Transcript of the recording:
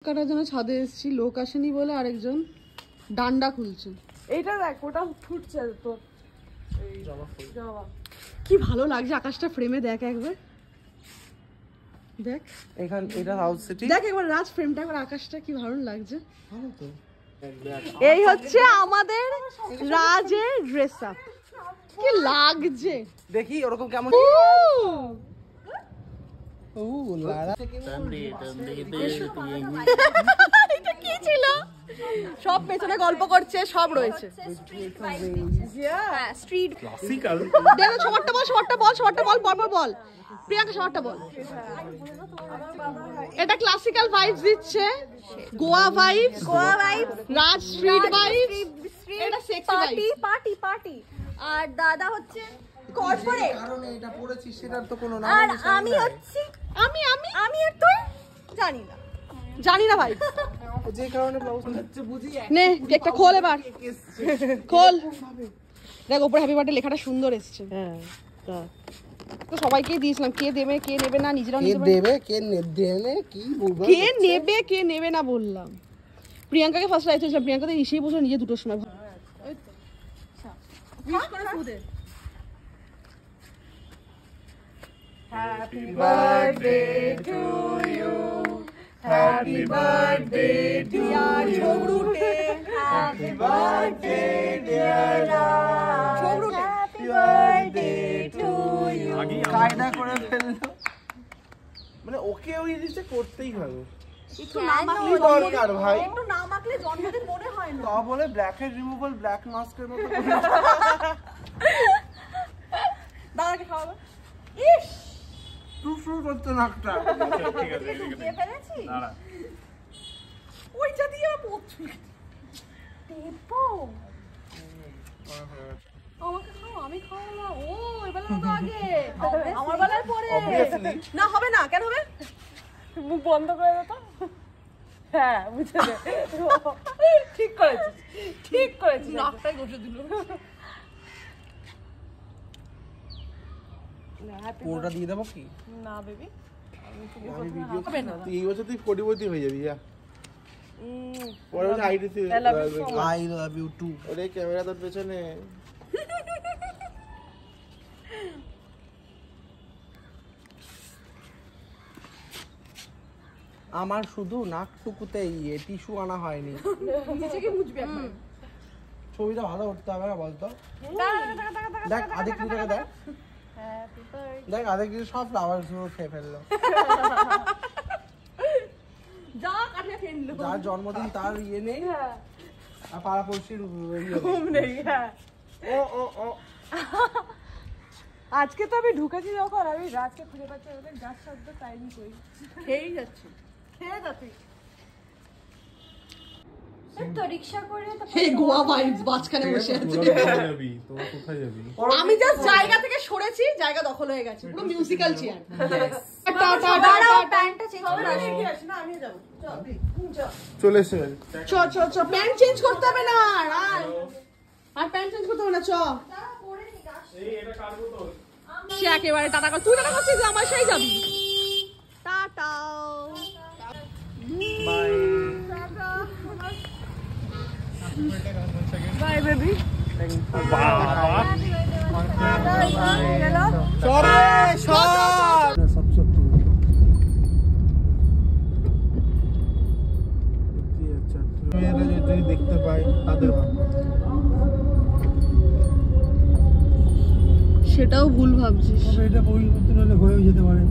কাটার জন্য ছাদে এসেছি, লোক আসেনি বলে আরেকজন ডান্ডা খুলছে। এইটা দেখ, ওটা ফুটছে তোর জবা। কি ভালো লাগছে আকাশটা ফ্রেমে, দেখ একবার, দেখ এখান এটা সাউথ সিটি, দেখ একবার রাজ ফ্রেমটা, একবার আকাশটা কি ভালো লাগছে। ভালো তো। এই হচ্ছে আমাদের রাজের ড্রেস আপ, কি লাগছে দেখি ওরকম কেমন। ও লারা এটা কি ছিল? সব পেছনে গল্প করছে, সব রয়েছে। Street classical. দেখো সবারটা বল, সবারটা বল, সবারটা বল, পরপর বল। প্রিয়াঙ্কা সবারটা বল। এটা ক্লাসিক্যাল ভাইবস দিচ্ছে, Goa vibes, Raj street vibes, এটা sexy party vibes. Party party. আর দাদা হচ্ছে কর্পোরেট, কারণে এটা পড়েছিস সেটার তো কোনো নাম আর নেই। আমি হচ্ছি আমি আমি আমি আর তুই জানি না। জানি না ভাই। যে কারণে ব্লাউজ হচ্ছে বুঝি। নে কেকটা খোল এবার, খোল। দেখ উপরে হ্যাপি বার্থডে লেখাটা সুন্দর এসেছে। হ্যাঁ তো সবাইকে দিয়েছিলাম, কে দেবে কে নেবে না নিজেরাও কে নিতে পারে। দেবে কে দেবে কি বলবো, কে নেবে কে নেবে না বললাম। প্রিয়াঙ্কাকে ফার্স্ট রাইট হয়েছিল, প্রিয়াঙ্কা তো এসেই বসে নিজে দুটোর সময়। Happy birthday to you, happy birthday dear ঝগড়ুটে, হ্যাপি বার্থডে ডিয়ার ঝগড়ুটে, হ্যাপি বার্থডে টু ইউ। কায়দা করে ফেললো, মানে ওকে ওই জিনিসটা করতেই হবে। একটু না মাখলে কি দরকার ভাই, একটু না মাখলে জন্মদিন মনে হয় না। তা বলে ব্ল্যাক হেড রিমুভাল ব্ল্যাক মাস্কের মতো দাদাকে খাওয়াবো। ইস টুফু করতে নাকটা। ঠিক আছে দিয়ে ফেলেছি, দাঁড়া। ওইটা দিয়ে পড়ছি দেবো। আমাকে খাও, আমি খাওয়া না। ও এবেলা তো আগে, আমার বেলায় পরে Obviously। না হবে না, কেন হবে? মুখ বন্ধ করে দে তো। হ্যাঁ বুঝে দে, ঠিক করেছিস, ঠিক করেছিস। নাকটাই ঘষে দিল। পুরোটা দিয়ে দেবো কি? না বেবি, আমি ভিডিও তুই এই বছর তুই কোটিপতি হয়ে যাবি। পরে বছর IDC I love you so much. I love you too. ওরে ক্যামেরা তোর পেছনে। আমার শুধু নাকটুকুতে টিস্যু আনা হয়নি। নিজেকে মুছবি একবার। ছবিটা ভালো করতে হবে না বলতো? দেখ আধেক কিছু দেখ, হ্যাপি বার্থডে। দেখ আধেক কিছু সব ফ্লাওয়ার গুলো খেয়ে ফেললো। যা কাটে খেয়ে নিল। যার জন্মদিন তার ইয়ে নেই, হ্যাঁ আর পাড়াপড়শির ঘুম নেই। হ্যাঁ ও ও ও আজকে তো আমি ঢুকেছি যখন, আমি রাজকে খুঁজে পাচ্ছি ওদের গাছ শব্দ টাইম করি খেয়েই যাচ্ছে। খেয়ে যাচ্ছি তো রিক্সা করে তো এই গোয়া ভাইবস মাঝখানে বসে আছে। কোথায় যাবি? তোরা কোথায় যাবি? আমি জাস্ট জায়গা থেকে সরেছি, জায়গা দখল হয়ে গেছে, পুরো মিউজিক্যাল চেয়ার। দাঁড়াও, প্যান্টটা চেঞ্জ করে আসি। না আমি যাব। চলে এসে চ চ চ, প্যান্ট চেঞ্জ করতে হবে না আর প্যান্ট চেঞ্জ করতে হবে না, চ। এই এটা কার বোতল? সে একেবারে টাটা কর, তুই টাটা করছিস, আমার সেই যাবি। Tata bye. Bye baby. বাবা গেল সব সত্যি। মেয়েরা যদি দেখতে পায় তাদের ভাবনা। সেটাও ভুল ভাবছিস। এটা পরিবর্তন হলে হয়েও যেতে পারে।